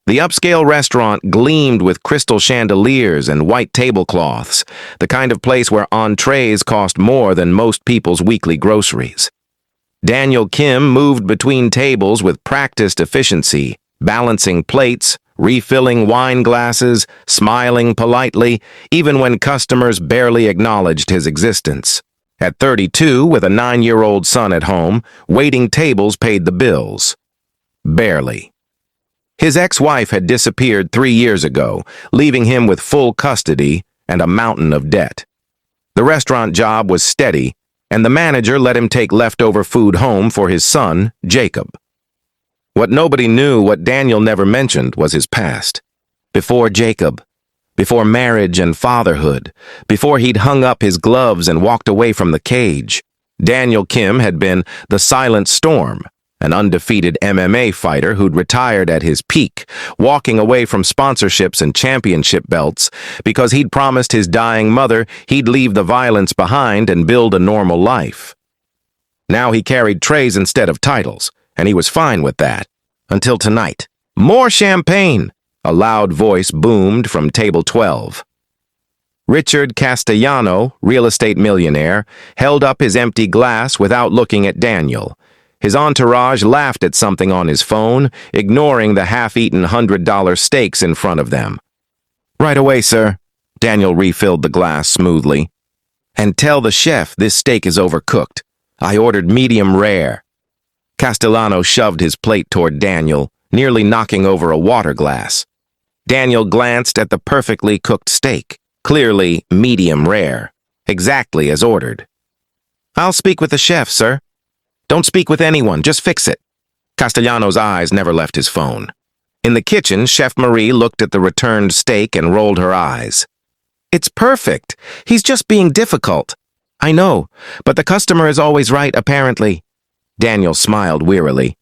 The upscale restaurant gleamed with crystal chandeliers and white tablecloths, the kind of place where entrees cost more than most people's weekly groceries. Daniel Kim moved between tables with practiced efficiency, balancing plates, refilling wine glasses, smiling politely, even when customers barely acknowledged his existence. At 32, with a 9-year-old son at home, waiting tables paid the bills. Barely. His ex-wife had disappeared 3 years ago, leaving him with full custody and a mountain of debt. The restaurant job was steady, and the manager let him take leftover food home for his son, Jacob. What nobody knew, what Daniel never mentioned, was his past. Before Jacob, before marriage and fatherhood, before he'd hung up his gloves and walked away from the cage, Daniel Kim had been the Silent Storm, an undefeated MMA fighter who'd retired at his peak, walking away from sponsorships and championship belts because he'd promised his dying mother he'd leave the violence behind and build a normal life. Now he carried trays instead of titles, and he was fine with that. Until tonight. More champagne! A loud voice boomed from table 12. Richard Castellano, real estate millionaire, held up his empty glass without looking at Daniel. His entourage laughed at something on his phone, ignoring the half-eaten $100 steaks in front of them. "Right away, sir." Daniel refilled the glass smoothly. "And tell the chef this steak is overcooked. I ordered medium rare." Castellano shoved his plate toward Daniel, nearly knocking over a water glass. Daniel glanced at the perfectly cooked steak, clearly medium rare, exactly as ordered. "I'll speak with the chef, sir." "Don't speak with anyone, just fix it." Castellano's eyes never left his phone. In the kitchen, Chef Marie looked at the returned steak and rolled her eyes. "It's perfect. He's just being difficult." "I know, but the customer is always right, apparently." Daniel smiled wearily.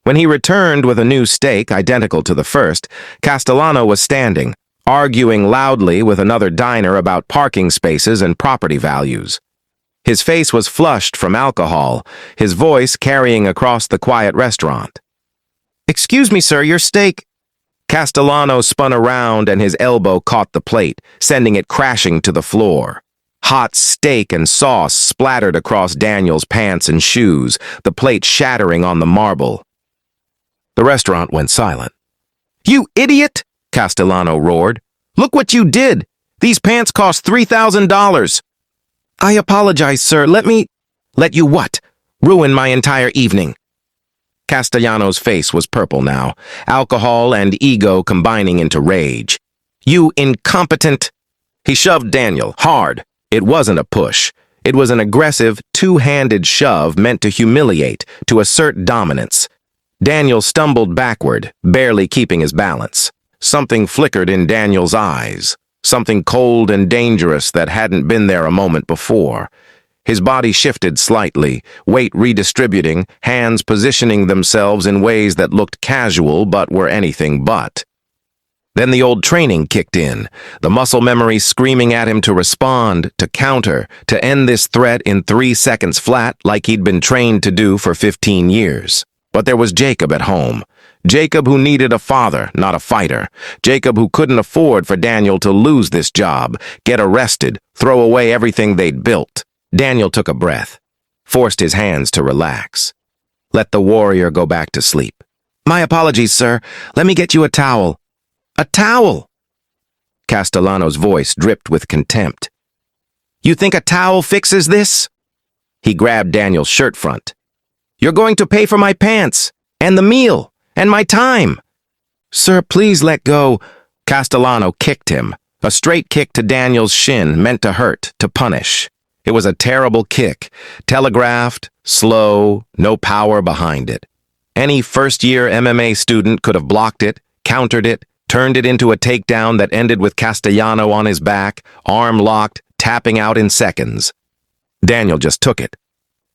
When he returned with a new steak identical to the first, Castellano was standing, arguing loudly with another diner about parking spaces and property values. His face was flushed from alcohol, his voice carrying across the quiet restaurant. "Excuse me, sir, your steak—" Castellano spun around and his elbow caught the plate, sending it crashing to the floor. Hot steak and sauce splattered across Daniel's pants and shoes, the plate shattering on the marble. The restaurant went silent. "You idiot!" Castellano roared. "Look what you did! These pants cost $3,000! "I apologize, sir. Let me—" "Let you what? Ruin my entire evening." Castellano's face was purple now, alcohol and ego combining into rage. "You incompetent—" He shoved Daniel, hard. It wasn't a push. It was an aggressive, two-handed shove meant to humiliate, to assert dominance. Daniel stumbled backward, barely keeping his balance. Something flickered in Daniel's eyes. Something cold and dangerous that hadn't been there a moment before. His body shifted slightly, weight redistributing, hands positioning themselves in ways that looked casual but were anything but. Then the old training kicked in, the muscle memory screaming at him to respond, to counter, to end this threat in 3 seconds flat like he'd been trained to do for 15 years. But there was Jacob at home. Jacob who needed a father, not a fighter. Jacob who couldn't afford for Daniel to lose this job, get arrested, throw away everything they'd built. Daniel took a breath, forced his hands to relax. Let the warrior go back to sleep. "My apologies, sir. Let me get you a towel." "A towel?" Castellano's voice dripped with contempt. "You think a towel fixes this?" He grabbed Daniel's shirt front. "You're going to pay for my pants, and the meal, and my time." "Sir, please let go." Castellano kicked him, a straight kick to Daniel's shin meant to hurt, to punish. It was a terrible kick, telegraphed, slow, no power behind it. Any first-year MMA student could have blocked it, countered it, turned it into a takedown that ended with Castellano on his back, arm locked, tapping out in seconds. Daniel just took it.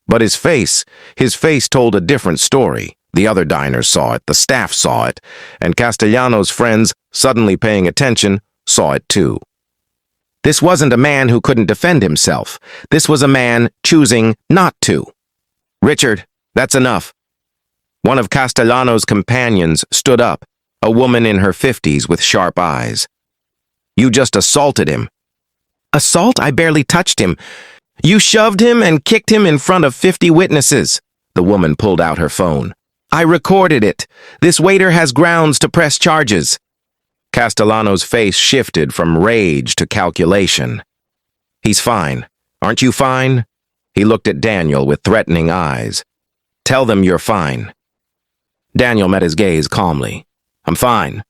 But his face told a different story. The other diners saw it, the staff saw it, and Castellano's friends, suddenly paying attention, saw it too. This wasn't a man who couldn't defend himself. This was a man choosing not to. "Richard, that's enough." One of Castellano's companions stood up, a woman in her 50s with sharp eyes. You just assaulted him. Assault? I barely touched him. You shoved him and kicked him in front of 50 witnesses. The woman pulled out her phone. I recorded it. This waiter has grounds to press charges. Castellano's face shifted from rage to calculation. He's fine. Aren't you fine? He looked at Daniel with threatening eyes. Tell them you're fine. Daniel met his gaze calmly. I'm fine.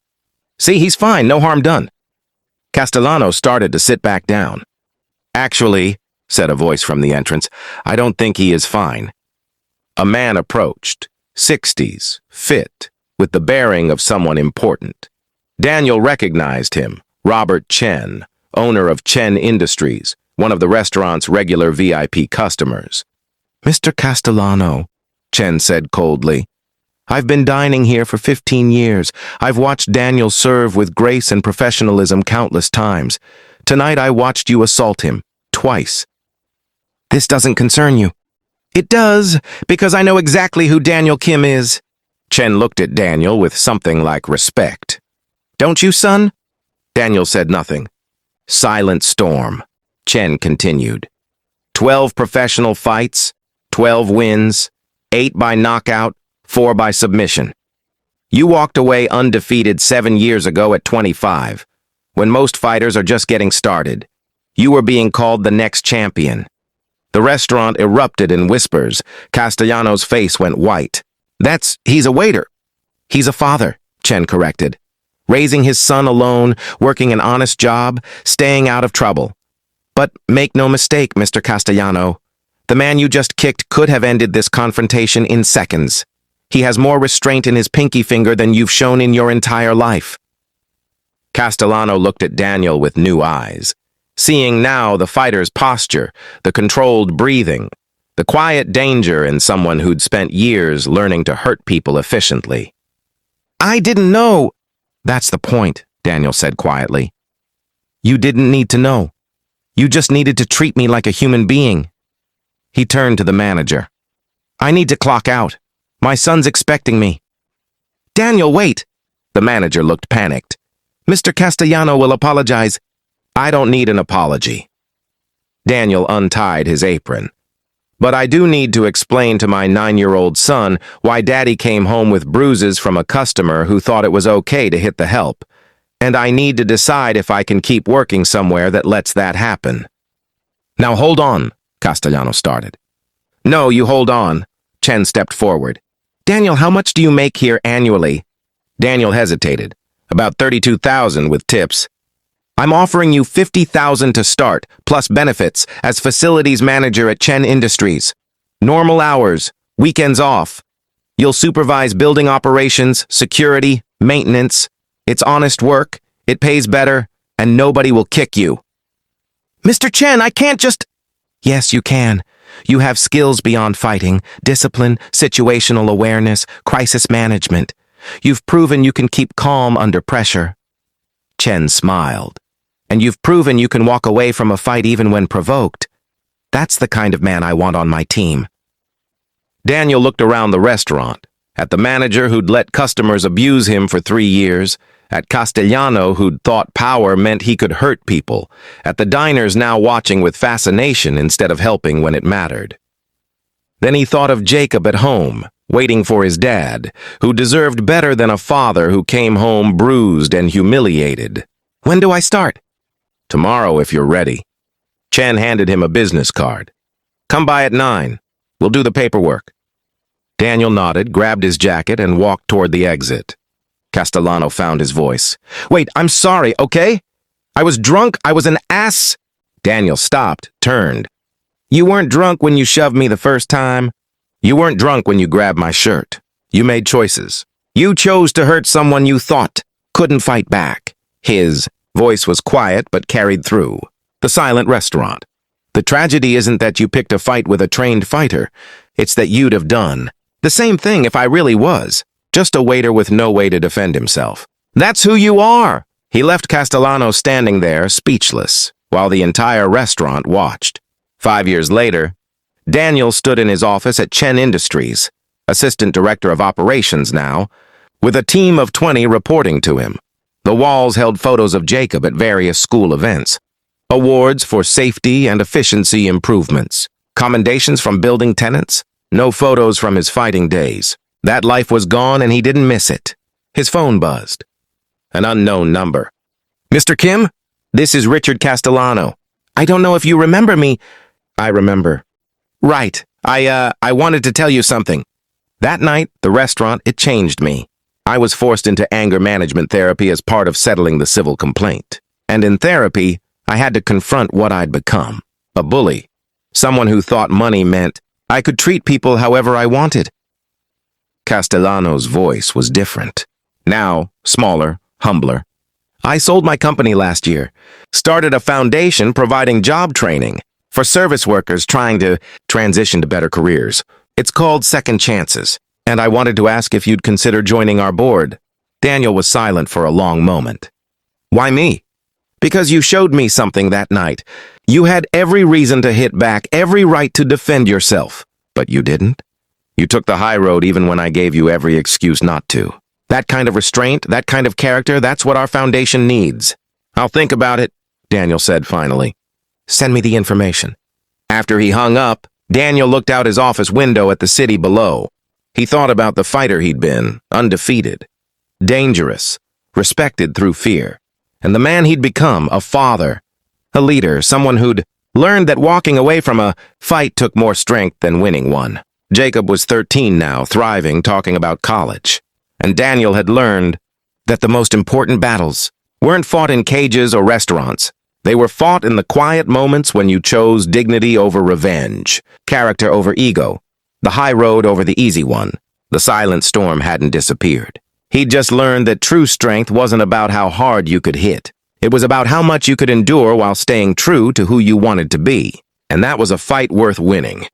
See, he's fine. No harm done. Castellano started to sit back down. Actually, said a voice from the entrance, I don't think he is fine. A man approached, 60s, fit, with the bearing of someone important. Daniel recognized him, Robert Chen, owner of Chen Industries, one of the restaurant's regular VIP customers. Mr. Castellano, Chen said coldly, I've been dining here for 15 years. I've watched Daniel serve with grace and professionalism countless times. Tonight I watched you assault him, twice. This doesn't concern you. It does, because I know exactly who Daniel Kim is. Chen looked at Daniel with something like respect. Don't you, son? Daniel said nothing. Silent storm. Chen continued. 12 professional fights, 12 wins, 8 by knockout, 4 by submission. You walked away undefeated 7 years ago at 25, when most fighters are just getting started. You were being called the next champion. The restaurant erupted in whispers. Castellano's face went white. He's a waiter. He's a father, Chen corrected. Raising his son alone, working an honest job, staying out of trouble. But make no mistake, Mr. Castellano. The man you just kicked could have ended this confrontation in seconds. He has more restraint in his pinky finger than you've shown in your entire life. Castellano looked at Daniel with new eyes, seeing now the fighter's posture, the controlled breathing, the quiet danger in someone who'd spent years learning to hurt people efficiently. I didn't know. That's the point, Daniel said quietly. You didn't need to know. You just needed to treat me like a human being. He turned to the manager. I need to clock out. My son's expecting me. Daniel, wait. The manager looked panicked. Mr. Castellano will apologize. I don't need an apology. Daniel untied his apron. But I do need to explain to my 9-year-old son why Daddy came home with bruises from a customer who thought it was okay to hit the help. And I need to decide if I can keep working somewhere that lets that happen. Now hold on, Castellano started. No, you hold on. Chen stepped forward. Daniel, how much do you make here annually? Daniel hesitated. About $32,000 with tips. I'm offering you $50,000 to start, plus benefits, as facilities manager at Chen Industries. Normal hours, weekends off. You'll supervise building operations, security, maintenance. It's honest work, it pays better, and nobody will kick you. Mr. Chen, I can't just... Yes, you can. You have skills beyond fighting, discipline, situational awareness, crisis management. You've proven you can keep calm under pressure. Chen smiled. And you've proven you can walk away from a fight even when provoked. That's the kind of man I want on my team. Daniel looked around the restaurant, at the manager who'd let customers abuse him for 3 years, at Castellano who'd thought power meant he could hurt people, at the diners now watching with fascination instead of helping when it mattered. Then he thought of Jacob at home, waiting for his dad, who deserved better than a father who came home bruised and humiliated. When do I start? Tomorrow, if you're ready. Chen handed him a business card. Come by at 9. We'll do the paperwork. Daniel nodded, grabbed his jacket, and walked toward the exit. Castellano found his voice. Wait, I'm sorry, okay? I was drunk, I was an ass. Daniel stopped, turned. You weren't drunk when you shoved me the first time. You weren't drunk when you grabbed my shirt. You made choices. You chose to hurt someone you thought couldn't fight back. His voice was quiet but carried through. The silent restaurant. The tragedy isn't that you picked a fight with a trained fighter. It's that you'd have done the same thing if I really was. Just a waiter with no way to defend himself. That's who you are! He left Castellano standing there, speechless, while the entire restaurant watched. 5 years later, Daniel stood in his office at Chen Industries, assistant director of operations now, with a team of 20 reporting to him. The walls held photos of Jacob at various school events, awards for safety and efficiency improvements, commendations from building tenants, no photos from his fighting days. That life was gone and he didn't miss it. His phone buzzed. An unknown number. "Mr. Kim? This is Richard Castellano. I don't know if you remember me." "I remember." "Right. I wanted to tell you something." That night, the restaurant, it changed me. I was forced into anger management therapy as part of settling the civil complaint. And in therapy, I had to confront what I'd become. A bully. Someone who thought money meant I could treat people however I wanted. Castellano's voice was different. Now, smaller, humbler. "I sold my company last year. Started a foundation providing job training for service workers trying to transition to better careers. It's called Second Chances, and I wanted to ask if you'd consider joining our board." Daniel was silent for a long moment. "Why me?" "Because you showed me something that night. You had every reason to hit back, every right to defend yourself. But you didn't. You took the high road even when I gave you every excuse not to. That kind of restraint, that kind of character, that's what our foundation needs." "I'll think about it," Daniel said finally. "Send me the information." After he hung up, Daniel looked out his office window at the city below. He thought about the fighter he'd been, undefeated, dangerous, respected through fear, and the man he'd become, a father, a leader, someone who'd learned that walking away from a fight took more strength than winning one. Jacob was 13 now, thriving, talking about college. And Daniel had learned that the most important battles weren't fought in cages or restaurants. They were fought in the quiet moments when you chose dignity over revenge, character over ego, the high road over the easy one. The silent storm hadn't disappeared. He'd just learned that true strength wasn't about how hard you could hit. It was about how much you could endure while staying true to who you wanted to be. And that was a fight worth winning.